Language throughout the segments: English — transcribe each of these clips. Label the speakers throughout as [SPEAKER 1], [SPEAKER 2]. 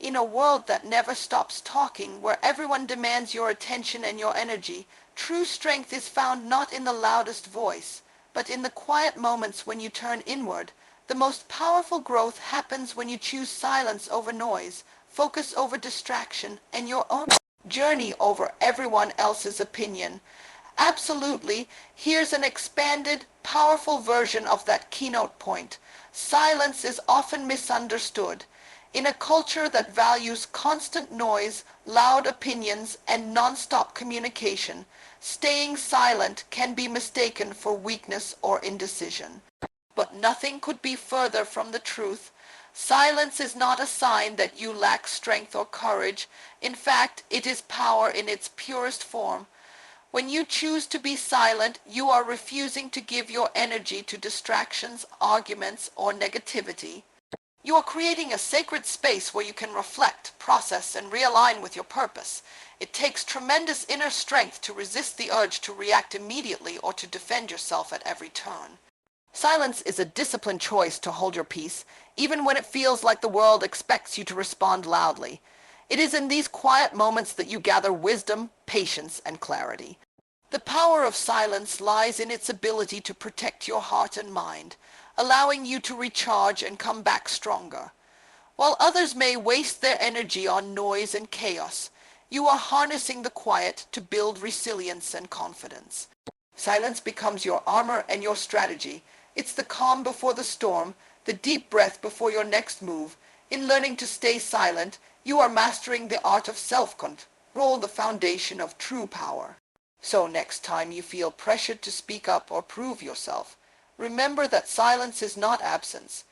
[SPEAKER 1] In a world that never stops talking, where everyone demands your attention and your energy, true strength is found not in the loudest voice, but in the quiet moments when you turn inward. The most powerful growth happens when you choose silence over noise, focus over distraction, and your own journey over everyone else's opinion. Absolutely. Here's an expanded, powerful version of that keynote point. Silence is often misunderstood. In a culture that values constant noise, loud opinions, and non-stop communication, staying silent can be mistaken for weakness or indecision. But nothing could be further from the truth. Silence is not a sign that you lack strength or courage. In fact, it is power in its purest form. When you choose to be silent, you are refusing to give your energy to distractions, arguments, or negativity. You are creating a sacred space where you can reflect, process, and realign with your purpose. It takes tremendous inner strength to resist the urge to react immediately or to defend yourself at every turn. Silence is a disciplined choice to hold your peace, even when it feels like the world expects you to respond loudly. It is in these quiet moments that you gather wisdom, patience, and clarity. The power of silence lies in its ability to protect your heart and mind, allowing you to recharge and come back stronger. While others may waste their energy on noise and chaos, you are harnessing the quiet to build resilience and confidence. Silence becomes your armor and your strategy. It's the calm before the storm, the deep breath before your next move. In learning to stay silent, you are mastering the art of self-control, the foundation of true power. So next time you feel pressured to speak up or prove yourself, remember that silence is not absence.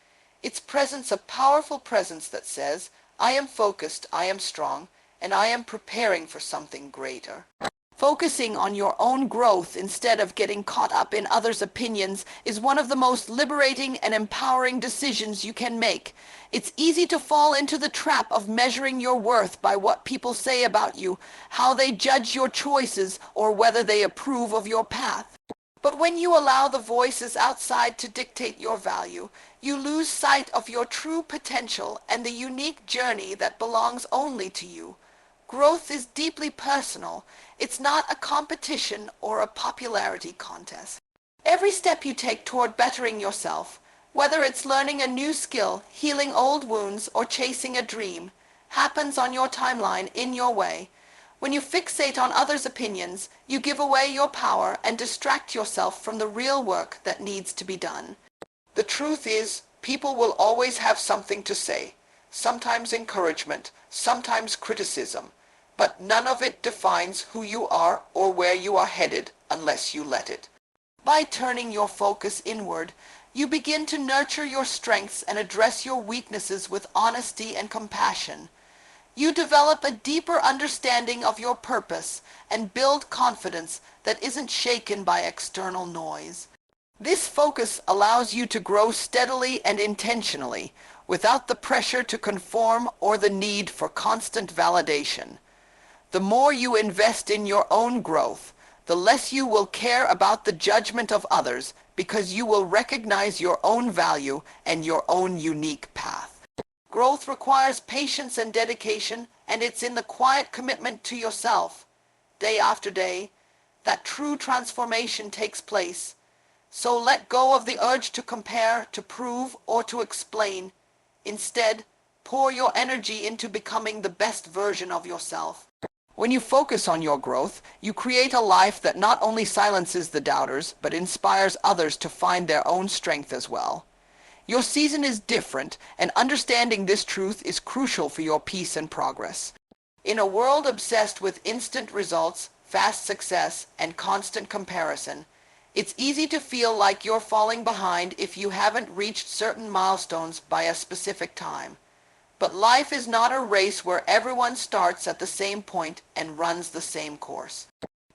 [SPEAKER 1] It's presence, a powerful presence that says, I am focused, I am strong, and I am preparing for something greater. Focusing on your own growth instead of getting caught up in others' opinions is one of the most liberating and empowering decisions you can make. It's easy to fall into the trap of measuring your worth by what people say about you, how they judge your choices, or whether they approve of your path. But when you allow the voices outside to dictate your value, you lose sight of your true potential and the unique journey that belongs only to you. Growth is deeply personal. It's not a competition or a popularity contest. Every step you take toward bettering yourself, whether it's learning a new skill, healing old wounds, or chasing a dream, happens on your timeline, in your way. When you fixate on others' opinions, you give away your power and distract yourself from the real work that needs to be done. The truth is, people will always have something to say, sometimes encouragement, sometimes criticism, but none of it defines who you are or where you are headed unless you let it. By turning your focus inward, you begin to nurture your strengths and address your weaknesses with honesty and compassion. You develop a deeper understanding of your purpose and build confidence that isn't shaken by external noise. This focus allows you to grow steadily and intentionally, without the pressure to conform or the need for constant validation. The more you invest in your own growth, the less you will care about the judgment of others, because you will recognize your own value and your own unique path. Growth requires patience and dedication, and it's in the quiet commitment to yourself, day after day, that true transformation takes place. So let go of the urge to compare, to prove, or to explain. Instead, pour your energy into becoming the best version of yourself. When you focus on your growth, you create a life that not only silences the doubters, but inspires others to find their own strength as well. Your season is different, and understanding this truth is crucial for your peace and progress. In a world obsessed with instant results, fast success, and constant comparison, it's easy to feel like you're falling behind if you haven't reached certain milestones by a specific time. But life is not a race where everyone starts at the same point and runs the same course.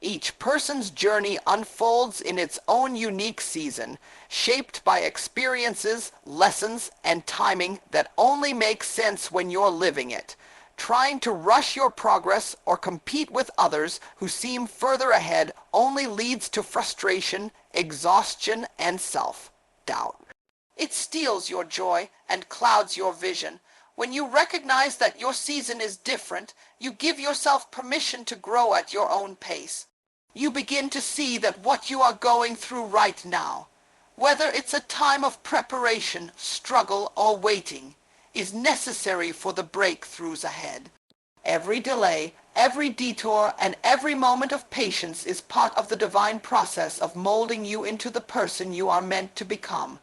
[SPEAKER 1] Each person's journey unfolds in its own unique season, shaped by experiences, lessons, and timing that only make sense when you're living it. Trying to rush your progress or compete with others who seem further ahead only leads to frustration, exhaustion, and self-doubt. It steals your joy and clouds your vision. When you recognize that your season is different, you give yourself permission to grow at your own pace. You begin to see that what you are going through right now, whether it's a time of preparation, struggle, or waiting, is necessary for the breakthroughs ahead. Every delay, every detour, and every moment of patience is part of the divine process of molding you into the person you are meant to become.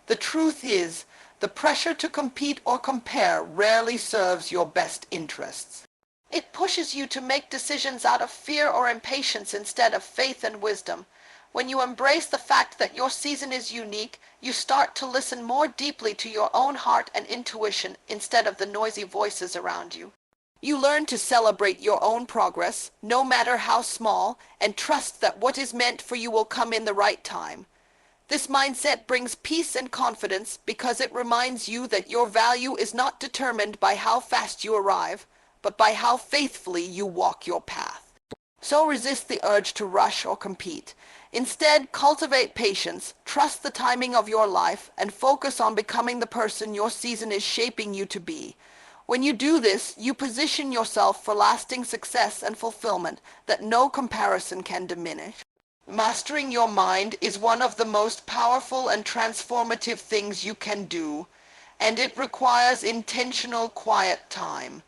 [SPEAKER 1] The truth is, the pressure to compete or compare rarely serves your best interests. It pushes you to make decisions out of fear or impatience instead of faith and wisdom. When you embrace the fact that your season is unique, you start to listen more deeply to your own heart and intuition instead of the noisy voices around you. You learn to celebrate your own progress, no matter how small, and trust that what is meant for you will come in the right time. This mindset brings peace and confidence because it reminds you that your value is not determined by how fast you arrive, but by how faithfully you walk your path. So resist the urge to rush or compete. Instead, cultivate patience, trust the timing of your life, and focus on becoming the person your season is shaping you to be. When you do this, you position yourself for lasting success and fulfillment that no comparison can diminish. Mastering your mind is one of the most powerful and transformative things you can do, and it requires intentional quiet time.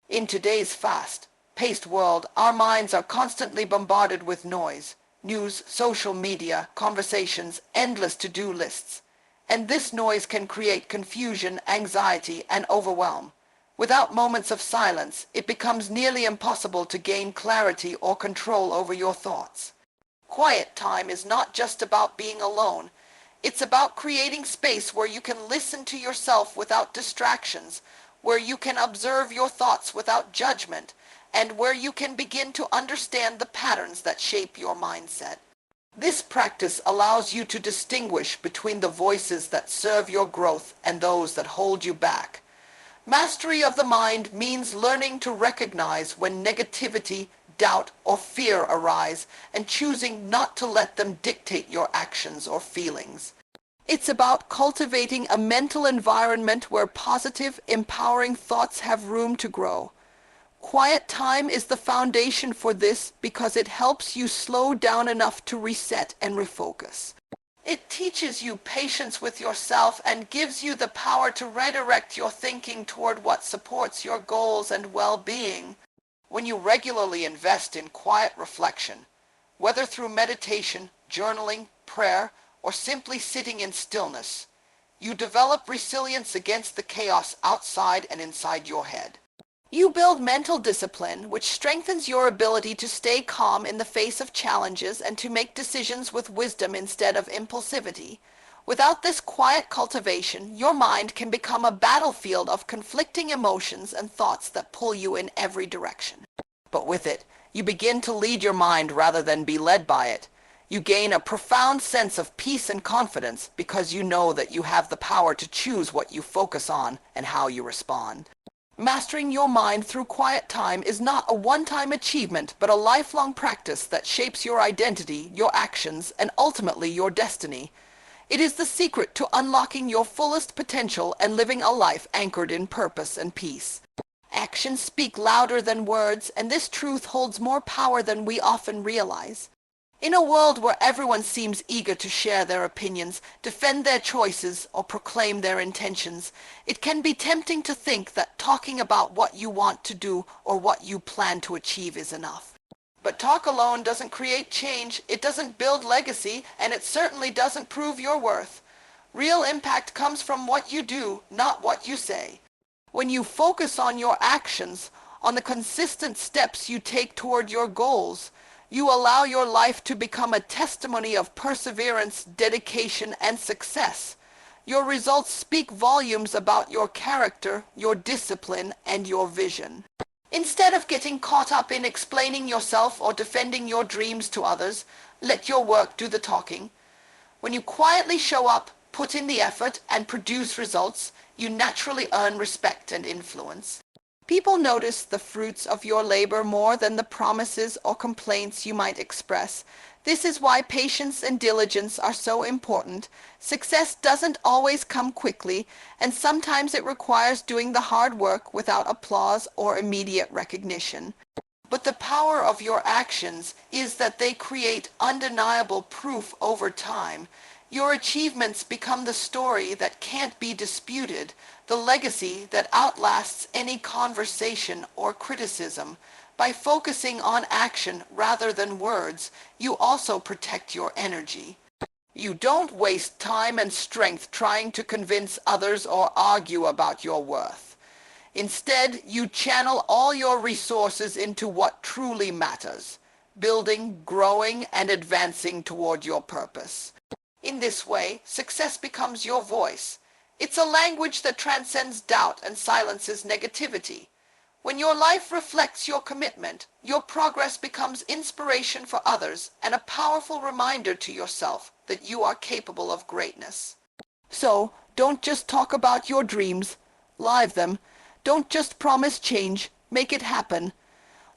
[SPEAKER 1] In today's fast-paced world, our minds are constantly bombarded with noise, news, social media, conversations, endless to-do lists. And this noise can create confusion, anxiety, and overwhelm. Without moments of silence, it becomes nearly impossible to gain clarity or control over your thoughts. Quiet time is not just about being alone. It's about creating space where you can listen to yourself without distractions, where you can observe your thoughts without judgment, and where you can begin to understand the patterns that shape your mindset. This practice allows you to distinguish between the voices that serve your growth and those that hold you back. Mastery of the mind means learning to recognize when negativity, doubt, or fear arise and choosing not to let them dictate your actions or feelings. It's about cultivating a mental environment where positive, empowering thoughts have room to grow. Quiet time is the foundation for this because it helps you slow down enough to reset and refocus. It teaches you patience with yourself and gives you the power to redirect your thinking toward what supports your goals and well-being. When you regularly invest in quiet reflection, whether through meditation, journaling, prayer, or simply sitting in stillness, you develop resilience against the chaos outside and inside your head. You build mental discipline, which strengthens your ability to stay calm in the face of challenges and to make decisions with wisdom instead of impulsivity. Without this quiet cultivation, your mind can become a battlefield of conflicting emotions and thoughts that pull you in every direction. But with it, you begin to lead your mind rather than be led by it. You gain a profound sense of peace and confidence because you know that you have the power to choose what you focus on and how you respond. Mastering your mind through quiet time is not a one-time achievement, but a lifelong practice that shapes your identity, your actions, and ultimately your destiny. It is the secret to unlocking your fullest potential and living a life anchored in purpose and peace. Actions speak louder than words, and this truth holds more power than we often realize. In a world where everyone seems eager to share their opinions, defend their choices, or proclaim their intentions, it can be tempting to think that talking about what you want to do or what you plan to achieve is enough. But talk alone doesn't create change, it doesn't build legacy, and it certainly doesn't prove your worth. Real impact comes from what you do, not what you say. When you focus on your actions, on the consistent steps you take toward your goals, you allow your life to become a testimony of perseverance, dedication, and success. Your results speak volumes about your character, your discipline, and your vision. Instead of getting caught up in explaining yourself or defending your dreams to others, let your work do the talking. When you quietly show up, put in the effort, and produce results, you naturally earn respect and influence. People notice the fruits of your labor more than the promises or complaints you might express. This is why patience and diligence are so important. Success doesn't always come quickly, and sometimes it requires doing the hard work without applause or immediate recognition. But the power of your actions is that they create undeniable proof over time. Your achievements become the story that can't be disputed, the legacy that outlasts any conversation or criticism. By focusing on action rather than words, you also protect your energy. You don't waste time and strength trying to convince others or argue about your worth. Instead, you channel all your resources into what truly matters, building, growing, and advancing toward your purpose. In this way, success becomes your voice. It's a language that transcends doubt and silences negativity. When your life reflects your commitment, your progress becomes inspiration for others and a powerful reminder to yourself that you are capable of greatness. So, don't just talk about your dreams, live them. Don't just promise change, make it happen.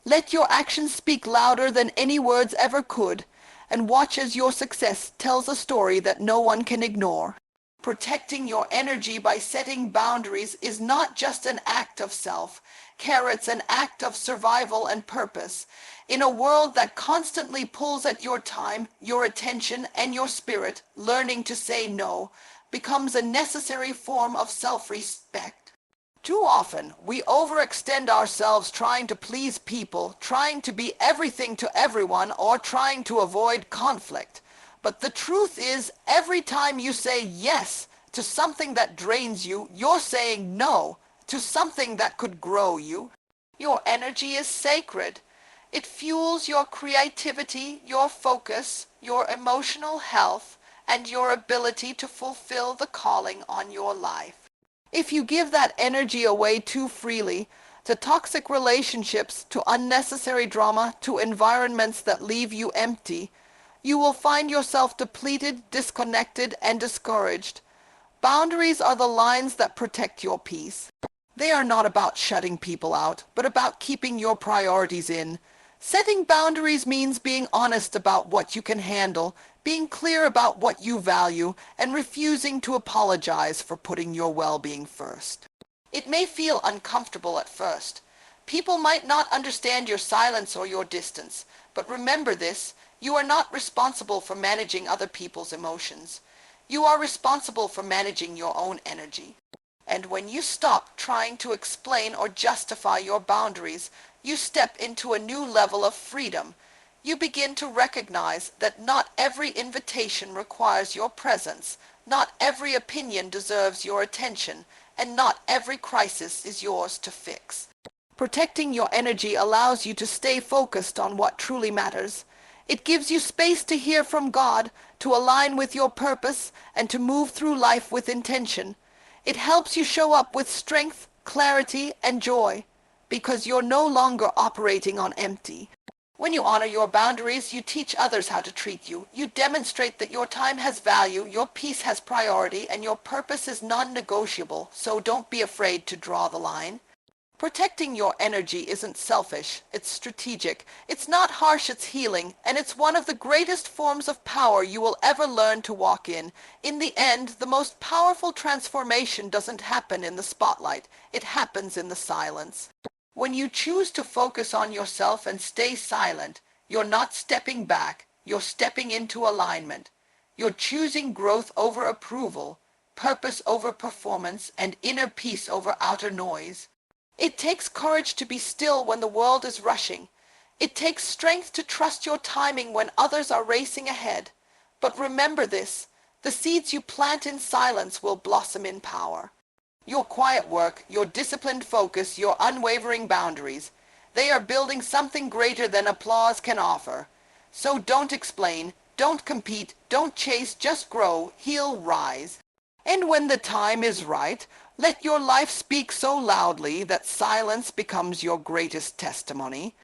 [SPEAKER 1] Let your actions speak louder than any words ever could, and watch as your success tells a story that no one can ignore. Protecting your energy by setting boundaries is not just an act of self-care, it's an act of survival and purpose. In a world that constantly pulls at your time, your attention, and your spirit, learning to say no becomes a necessary form of self-respect. Too often, we overextend ourselves trying to please people, trying to be everything to everyone, or trying to avoid conflict. But the truth is, every time you say yes to something that drains you, you're saying no to something that could grow you. Your energy is sacred. It fuels your creativity, your focus, your emotional health, and your ability to fulfill the calling on your life. If you give that energy away too freely, to toxic relationships, to unnecessary drama, to environments that leave you empty, you will find yourself depleted, disconnected, and discouraged. Boundaries are the lines that protect your peace. They are not about shutting people out, but about keeping your priorities in. Setting boundaries means being honest about what you can handle, being clear about what you value, and refusing to apologize for putting your well-being first. It may feel uncomfortable at first. People might not understand your silence or your distance, but remember this, you are not responsible for managing other people's emotions. You are responsible for managing your own energy. And when you stop trying to explain or justify your boundaries, you step into a new level of freedom. You begin to recognize that not every invitation requires your presence, not every opinion deserves your attention, and not every crisis is yours to fix. Protecting your energy allows you to stay focused on what truly matters. It gives you space to hear from God, to align with your purpose, and to move through life with intention. It helps you show up with strength, clarity, and joy, because you're no longer operating on empty. When you honor your boundaries, you teach others how to treat you. You demonstrate that your time has value, your peace has priority, and your purpose is non-negotiable, so don't be afraid to draw the line. Protecting your energy isn't selfish, it's strategic. It's not harsh, it's healing, and it's one of the greatest forms of power you will ever learn to walk in. In the end, the most powerful transformation doesn't happen in the spotlight, it happens in the silence. When you choose to focus on yourself and stay silent, you're not stepping back, you're stepping into alignment. You're choosing growth over approval, purpose over performance, and inner peace over outer noise. It takes courage to be still when the world is rushing. It takes strength to trust your timing when others are racing ahead. But remember this, the seeds you plant in silence will blossom in power. Your quiet work, your disciplined focus, your unwavering boundaries, they are building something greater than applause can offer. So don't explain, don't compete, don't chase, just grow, heal, rise. And when the time is right, let your life speak so loudly that silence becomes your greatest testimony.